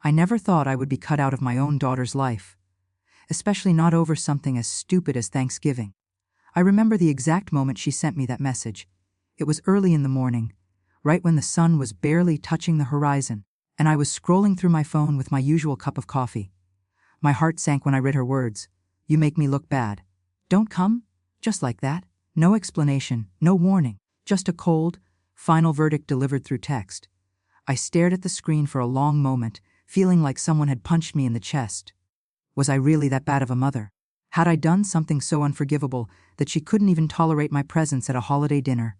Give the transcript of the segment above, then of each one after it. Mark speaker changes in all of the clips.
Speaker 1: I never thought I would be cut out of my own daughter's life, especially not over something as stupid as Thanksgiving. I remember the exact moment she sent me that message. It was early in the morning, right when the sun was barely touching the horizon, and I was scrolling through my phone with my usual cup of coffee. My heart sank when I read her words. "You make me look bad. Don't come?" Just like that. No explanation, no warning, just a cold, final verdict delivered through text. I stared at the screen for a long moment, feeling like someone had punched me in the chest. Was I really that bad of a mother? Had I done something so unforgivable that she couldn't even tolerate my presence at a holiday dinner?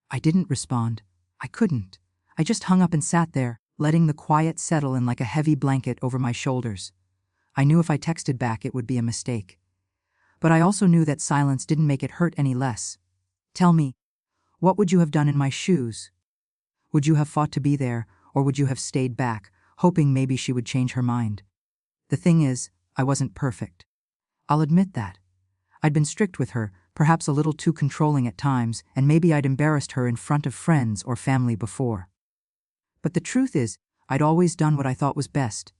Speaker 1: I didn't respond. I couldn't. I just hung up and sat there, letting the quiet settle in like a heavy blanket over my shoulders. I knew if I texted back it would be a mistake. But I also knew that silence didn't make it hurt any less. Tell me, what would you have done in my shoes? Would you have fought to be there, or would you have stayed back, hoping maybe she would change her mind? The thing is, I wasn't perfect. I'll admit that. I'd been strict with her, perhaps a little too controlling at times, and maybe I'd embarrassed her in front of friends or family before. But the truth is, I'd always done what I thought was best.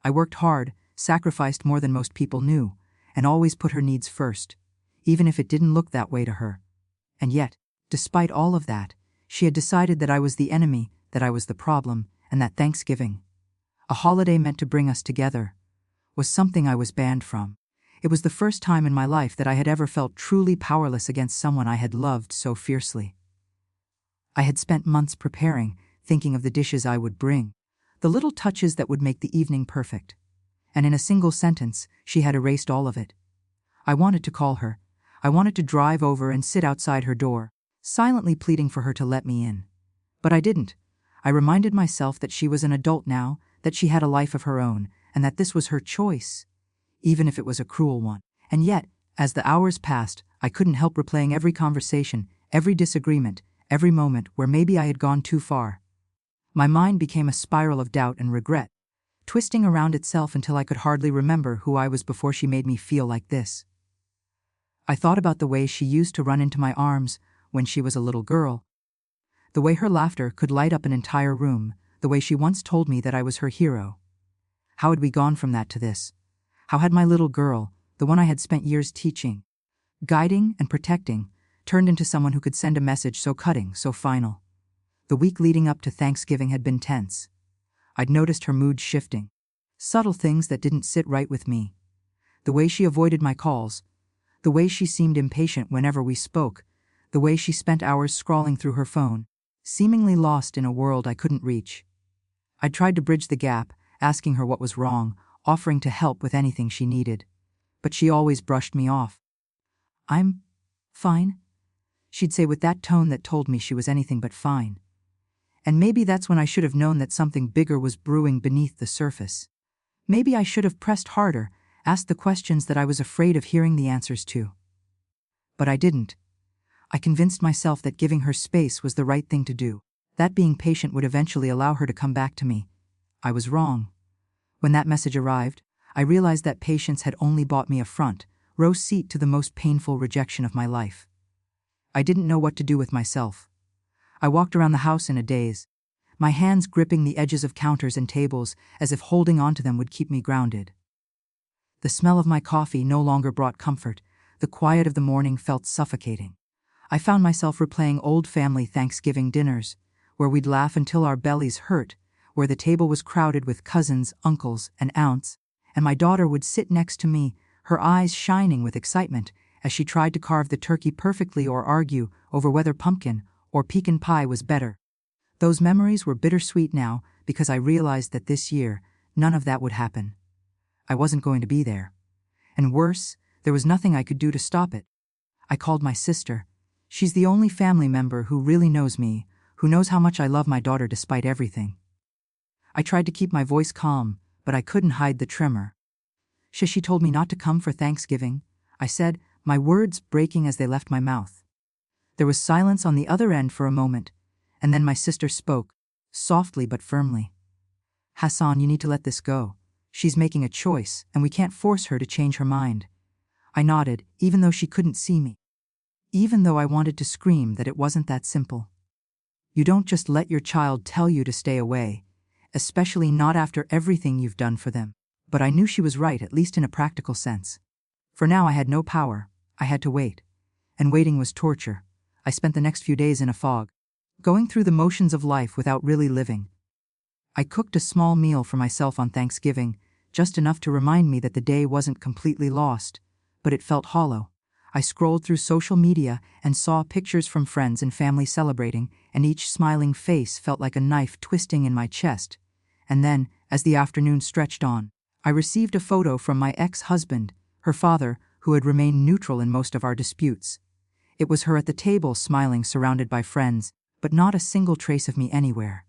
Speaker 1: I worked hard, sacrificed more than most people knew, and always put her needs first, even if it didn't look that way to her. And yet, despite all of that, she had decided that I was the enemy, that I was the problem, and that Thanksgiving, a holiday meant to bring us together, was something I was banned from. It was the first time in my life that I had ever felt truly powerless against someone I had loved so fiercely. I had spent months preparing, thinking of the dishes I would bring, the little touches that would make the evening perfect. And in a single sentence, she had erased all of it. I wanted to call her. I wanted to drive over and sit outside her door, silently pleading for her to let me in. But I didn't. I reminded myself that she was an adult now, that she had a life of her own, and that this was her choice, even if it was a cruel one. And yet, as the hours passed, I couldn't help replaying every conversation, every disagreement, every moment where maybe I had gone too far. My mind became a spiral of doubt and regret, twisting around itself until I could hardly remember who I was before she made me feel like this. I thought about the way she used to run into my arms when she was a little girl, the way her laughter could light up an entire room, the way she once told me that I was her hero. How had we gone from that to this? How had my little girl, the one I had spent years teaching, guiding and protecting, turned into someone who could send a message so cutting, so final? The week leading up to Thanksgiving had been tense. I'd noticed her mood shifting, subtle things that didn't sit right with me. The way she avoided my calls, the way she seemed impatient whenever we spoke, the way she spent hours scrolling through her phone, seemingly lost in a world I couldn't reach. I'd tried to bridge the gap, asking her what was wrong, offering to help with anything she needed. But she always brushed me off. "I'm fine," she'd say with that tone that told me she was anything but fine. And maybe that's when I should have known that something bigger was brewing beneath the surface. Maybe I should have pressed harder, asked the questions that I was afraid of hearing the answers to. But I didn't. I convinced myself that giving her space was the right thing to do, that being patient would eventually allow her to come back to me. I was wrong. When that message arrived, I realized that patience had only bought me a front row seat to the most painful rejection of my life. I didn't know what to do with myself. I walked around the house in a daze, my hands gripping the edges of counters and tables as if holding onto them would keep me grounded. The smell of my coffee no longer brought comfort. The quiet of the morning felt suffocating. I found myself replaying old family Thanksgiving dinners, where we'd laugh until our bellies hurt, where the table was crowded with cousins, uncles, and aunts, and my daughter would sit next to me, her eyes shining with excitement as she tried to carve the turkey perfectly or argue over whether pumpkin or pecan pie was better. Those memories were bittersweet now because I realized that this year, none of that would happen. I wasn't going to be there. And worse, there was nothing I could do to stop it. I called my sister. She's the only family member who really knows me, who knows how much I love my daughter despite everything. I tried to keep my voice calm, but I couldn't hide the tremor. She told me not to come for Thanksgiving, I said, my words breaking as they left my mouth. There was silence on the other end for a moment, and then my sister spoke, softly but firmly. "Hassan, you need to let this go. She's making a choice, and we can't force her to change her mind." I nodded, even though she couldn't see me. Even though I wanted to scream that it wasn't that simple. You don't just let your child tell you to stay away, especially not after everything you've done for them. But I knew she was right, at least in a practical sense. For now I had no power. I had to wait. And waiting was torture. I spent the next few days in a fog, going through the motions of life without really living. I cooked a small meal for myself on Thanksgiving, just enough to remind me that the day wasn't completely lost, but it felt hollow. I scrolled through social media and saw pictures from friends and family celebrating, and each smiling face felt like a knife twisting in my chest. And then, as the afternoon stretched on, I received a photo from my ex-husband, her father, who had remained neutral in most of our disputes. It was her at the table, smiling, surrounded by friends, but not a single trace of me anywhere.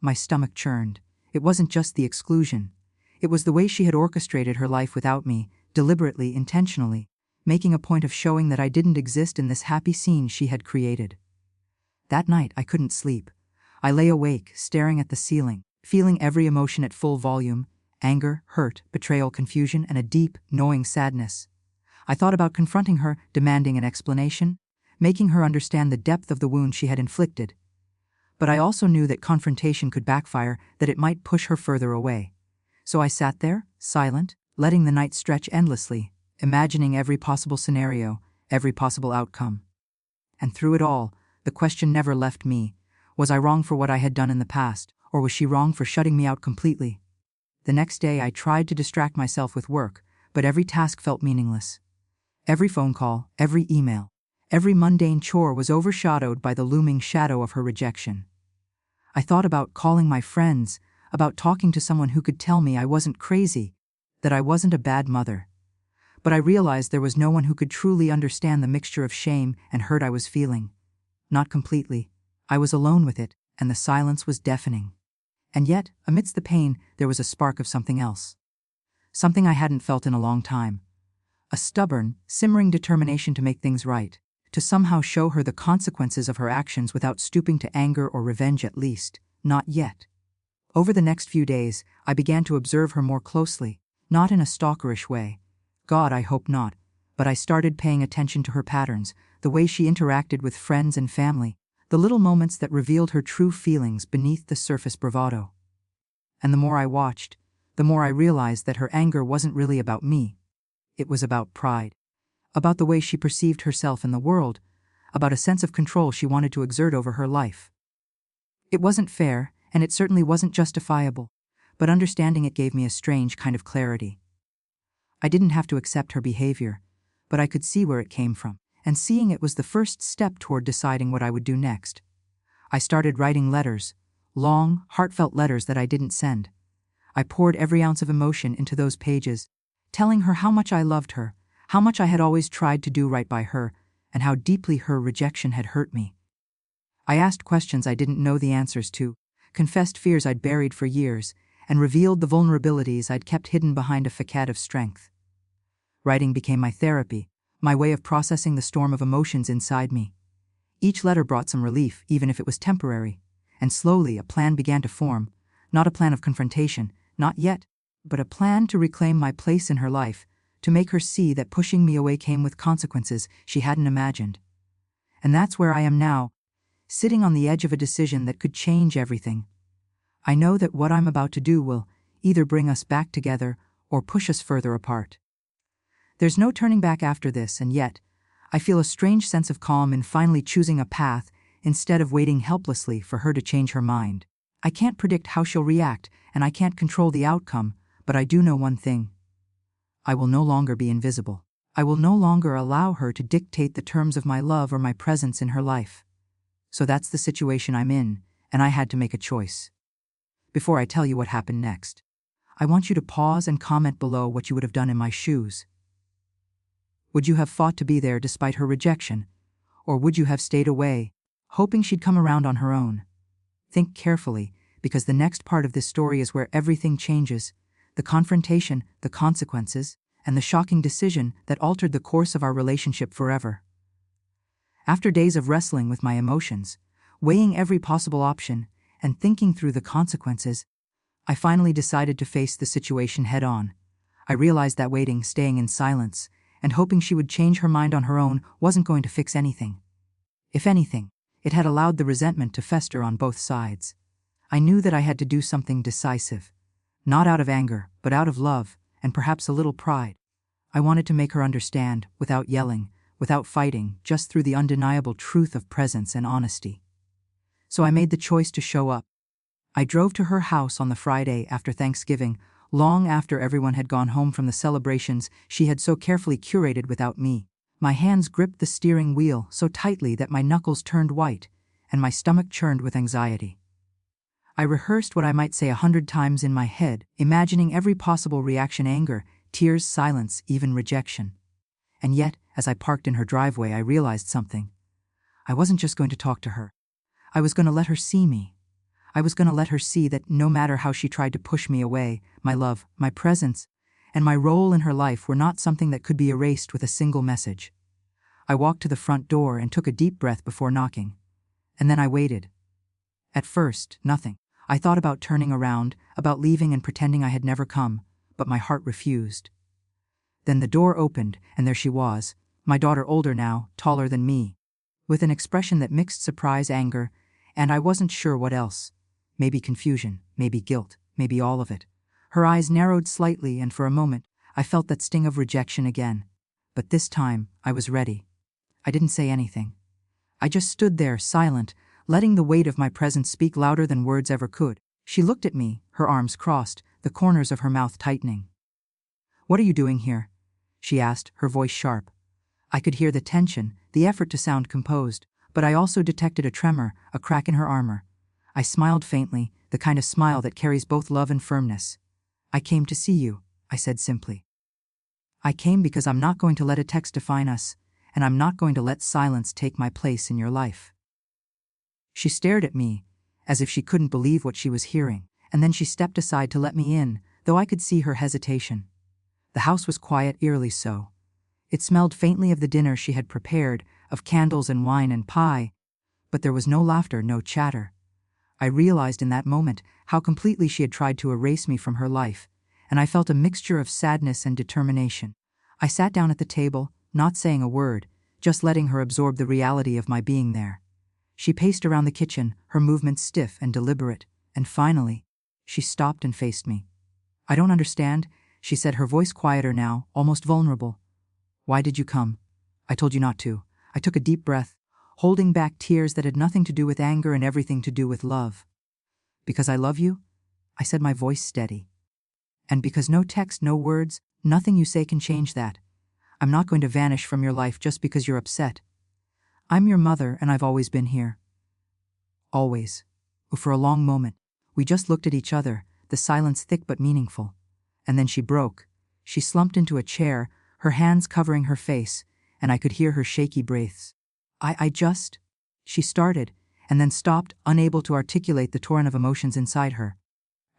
Speaker 1: My stomach churned. It wasn't just the exclusion. It was the way she had orchestrated her life without me, deliberately, intentionally, making a point of showing that I didn't exist in this happy scene she had created. That night I couldn't sleep. I lay awake, staring at the ceiling, feeling every emotion at full volume: anger, hurt, betrayal, confusion, and a deep, gnawing sadness. I thought about confronting her, demanding an explanation, making her understand the depth of the wound she had inflicted. But I also knew that confrontation could backfire, that it might push her further away. So I sat there, silent, letting the night stretch endlessly, imagining every possible scenario, every possible outcome. And through it all, the question never left me: was I wrong for what I had done in the past, or was she wrong for shutting me out completely? The next day I tried to distract myself with work, but every task felt meaningless. Every phone call, every email, every mundane chore was overshadowed by the looming shadow of her rejection. I thought about calling my friends, about talking to someone who could tell me I wasn't crazy, that I wasn't a bad mother. But I realized there was no one who could truly understand the mixture of shame and hurt I was feeling. Not completely. I was alone with it, and the silence was deafening. And yet, amidst the pain, there was a spark of something else. Something I hadn't felt in a long time. A stubborn, simmering determination to make things right, to somehow show her the consequences of her actions without stooping to anger or revenge, at least, not yet. Over the next few days, I began to observe her more closely, not in a stalkerish way. God, I hope not, but I started paying attention to her patterns, the way she interacted with friends and family, the little moments that revealed her true feelings beneath the surface bravado. And the more I watched, the more I realized that her anger wasn't really about me. It was about pride, about the way she perceived herself in the world, about a sense of control she wanted to exert over her life. It wasn't fair, and it certainly wasn't justifiable, but understanding it gave me a strange kind of clarity. I didn't have to accept her behavior, but I could see where it came from, and seeing it was the first step toward deciding what I would do next. I started writing letters, long, heartfelt letters that I didn't send. I poured every ounce of emotion into those pages, telling her how much I loved her, how much I had always tried to do right by her, and how deeply her rejection had hurt me. I asked questions I didn't know the answers to, confessed fears I'd buried for years, and revealed the vulnerabilities I'd kept hidden behind a facade of strength. Writing became my therapy, my way of processing the storm of emotions inside me. Each letter brought some relief, even if it was temporary, and slowly a plan began to form, not a plan of confrontation, not yet, but a plan to reclaim my place in her life, to make her see that pushing me away came with consequences she hadn't imagined. And that's where I am now, sitting on the edge of a decision that could change everything. I know that what I'm about to do will either bring us back together or push us further apart. There's no turning back after this, and yet, I feel a strange sense of calm in finally choosing a path instead of waiting helplessly for her to change her mind. I can't predict how she'll react, and I can't control the outcome, but I do know one thing. I will no longer be invisible. I will no longer allow her to dictate the terms of my love or my presence in her life. So that's the situation I'm in, and I had to make a choice. Before I tell you what happened next, I want you to pause and comment below what you would have done in my shoes. Would you have fought to be there despite her rejection, or would you have stayed away, hoping she'd come around on her own? Think carefully, because the next part of this story is where everything changes: the confrontation, the consequences, and the shocking decision that altered the course of our relationship forever. After days of wrestling with my emotions, weighing every possible option, and thinking through the consequences, I finally decided to face the situation head-on. I realized that waiting, staying in silence, and hoping she would change her mind on her own wasn't going to fix anything. If anything, it had allowed the resentment to fester on both sides. I knew that I had to do something decisive. Not out of anger, but out of love, and perhaps a little pride. I wanted to make her understand, without yelling, without fighting, just through the undeniable truth of presence and honesty. So I made the choice to show up. I drove to her house on the Friday after Thanksgiving, long after everyone had gone home from the celebrations she had so carefully curated without me. My hands gripped the steering wheel so tightly that my knuckles turned white, and my stomach churned with anxiety. I rehearsed what I might say 100 times in my head, imagining every possible reaction: anger, tears, silence, even rejection. And yet, as I parked in her driveway, I realized something. I wasn't just going to talk to her. I was going to let her see me. I was going to let her see that no matter how she tried to push me away, my love, my presence, and my role in her life were not something that could be erased with a single message. I walked to the front door and took a deep breath before knocking. And then I waited. At first, nothing. I thought about turning around, about leaving and pretending I had never come, but my heart refused. Then the door opened, and there she was, my daughter, older now, taller than me, with an expression that mixed surprise, anger, and I wasn't sure what else. Maybe confusion, maybe guilt, maybe all of it. Her eyes narrowed slightly, and for a moment, I felt that sting of rejection again. But this time, I was ready. I didn't say anything. I just stood there, silent, letting the weight of my presence speak louder than words ever could. She looked at me, her arms crossed, the corners of her mouth tightening. "What are you doing here?" she asked, her voice sharp. I could hear the tension, the effort to sound composed, but I also detected a tremor, a crack in her armor. I smiled faintly, the kind of smile that carries both love and firmness. "I came to see you," I said simply. "I came because I'm not going to let a text define us, and I'm not going to let silence take my place in your life." She stared at me, as if she couldn't believe what she was hearing, and then she stepped aside to let me in, though I could see her hesitation. The house was quiet, eerily so. It smelled faintly of the dinner she had prepared, of candles and wine and pie, but there was no laughter, no chatter. I realized in that moment how completely she had tried to erase me from her life, and I felt a mixture of sadness and determination. I sat down at the table, not saying a word, just letting her absorb the reality of my being there. She paced around the kitchen, her movements stiff and deliberate, and finally, she stopped and faced me. "I don't understand," she said, her voice quieter now, almost vulnerable. "Why did you come?" "I told you not to." I took a deep breath, holding back tears that had nothing to do with anger and everything to do with love. "Because I love you?" I said, my voice steady. "And because no text, no words, nothing you say can change that. I'm not going to vanish from your life just because you're upset. I'm your mother, and I've always been here." Always. For a long moment, we just looked at each other, the silence thick but meaningful. And then she broke. She slumped into a chair, her hands covering her face, and I could hear her shaky breaths. She started, and then stopped, unable to articulate the torrent of emotions inside her.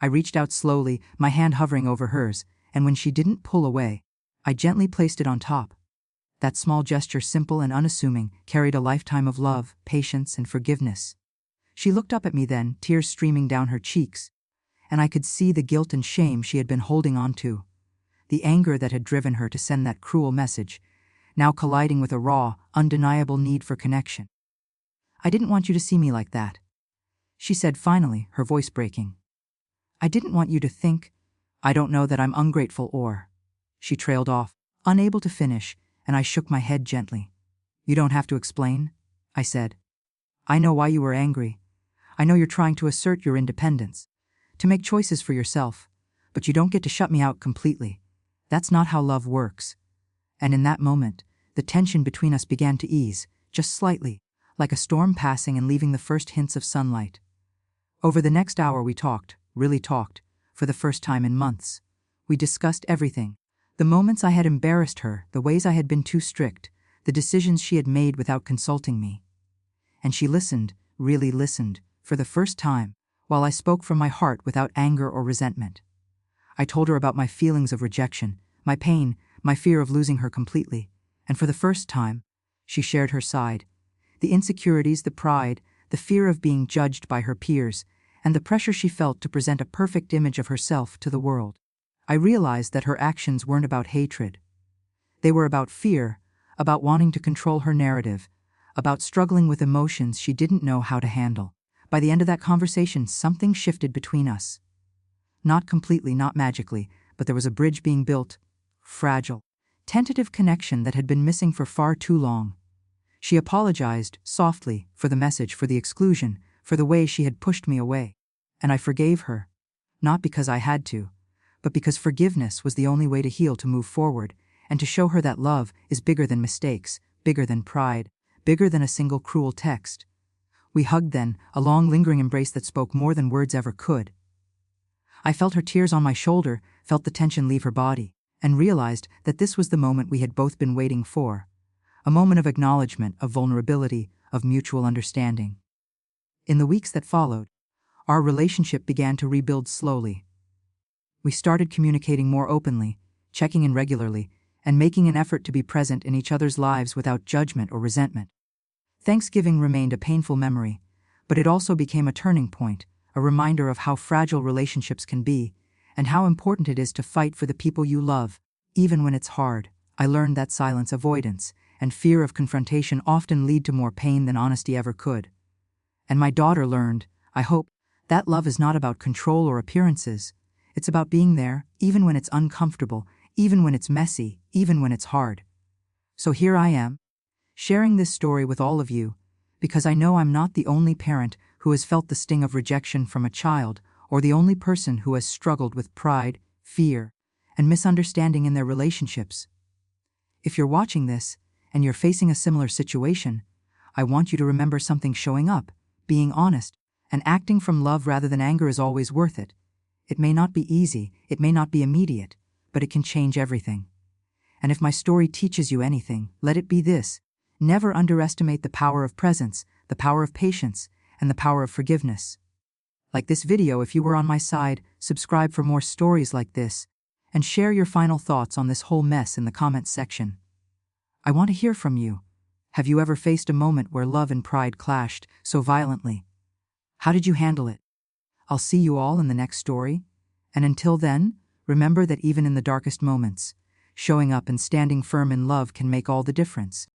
Speaker 1: I reached out slowly, my hand hovering over hers, and when she didn't pull away, I gently placed it on top. That small gesture, simple and unassuming, carried a lifetime of love, patience, and forgiveness. She looked up at me then, tears streaming down her cheeks, and I could see the guilt and shame she had been holding on to. The anger that had driven her to send that cruel message, now colliding with a raw, undeniable need for connection. "I didn't want you to see me like that," she said finally, her voice breaking. "I didn't want you to think, I don't know that I'm ungrateful or—" She trailed off, unable to finish, and I shook my head gently. "You don't have to explain," I said. "I know why you were angry. I know you're trying to assert your independence, to make choices for yourself, but you don't get to shut me out completely. That's not how love works." And in that moment, the tension between us began to ease, just slightly, like a storm passing and leaving the first hints of sunlight. Over the next hour we talked, really talked, for the first time in months. We discussed everything. The moments I had embarrassed her, the ways I had been too strict, the decisions she had made without consulting me. And she listened, really listened, for the first time, while I spoke from my heart without anger or resentment. I told her about my feelings of rejection, my pain, my fear of losing her completely, and for the first time, she shared her side. The insecurities, the pride, the fear of being judged by her peers, and the pressure she felt to present a perfect image of herself to the world. I realized that her actions weren't about hatred. They were about fear, about wanting to control her narrative, about struggling with emotions she didn't know how to handle. By the end of that conversation, something shifted between us. Not completely, not magically, but there was a bridge being built. Fragile, tentative connection that had been missing for far too long. She apologized, softly, for the message, for the exclusion, for the way she had pushed me away. And I forgave her. Not because I had to, but because forgiveness was the only way to heal, to move forward, and to show her that love is bigger than mistakes, bigger than pride, bigger than a single cruel text. We hugged then, a long lingering embrace that spoke more than words ever could. I felt her tears on my shoulder, felt the tension leave her body, and realized that this was the moment we had both been waiting for. A moment of acknowledgement, of vulnerability, of mutual understanding. In the weeks that followed, our relationship began to rebuild slowly. We started communicating more openly, checking in regularly, and making an effort to be present in each other's lives without judgment or resentment. Thanksgiving remained a painful memory, but it also became a turning point, a reminder of how fragile relationships can be, and how important it is to fight for the people you love, even when it's hard. I learned that silence, avoidance, and fear of confrontation often lead to more pain than honesty ever could. And my daughter learned, I hope, that love is not about control or appearances. It's about being there, even when it's uncomfortable, even when it's messy, even when it's hard. So here I am, sharing this story with all of you, because I know I'm not the only parent who has felt the sting of rejection from a child, or the only person who has struggled with pride, fear, and misunderstanding in their relationships. If you're watching this, and you're facing a similar situation, I want you to remember something: showing up, being honest, and acting from love rather than anger is always worth it. It may not be easy, it may not be immediate, but it can change everything. And if my story teaches you anything, let it be this: never underestimate the power of presence, the power of patience, and the power of forgiveness. Like this video if you were on my side, subscribe for more stories like this, and share your final thoughts on this whole mess in the comments section. I want to hear from you. Have you ever faced a moment where love and pride clashed so violently? How did you handle it? I'll see you all in the next story, and until then, remember that even in the darkest moments, showing up and standing firm in love can make all the difference.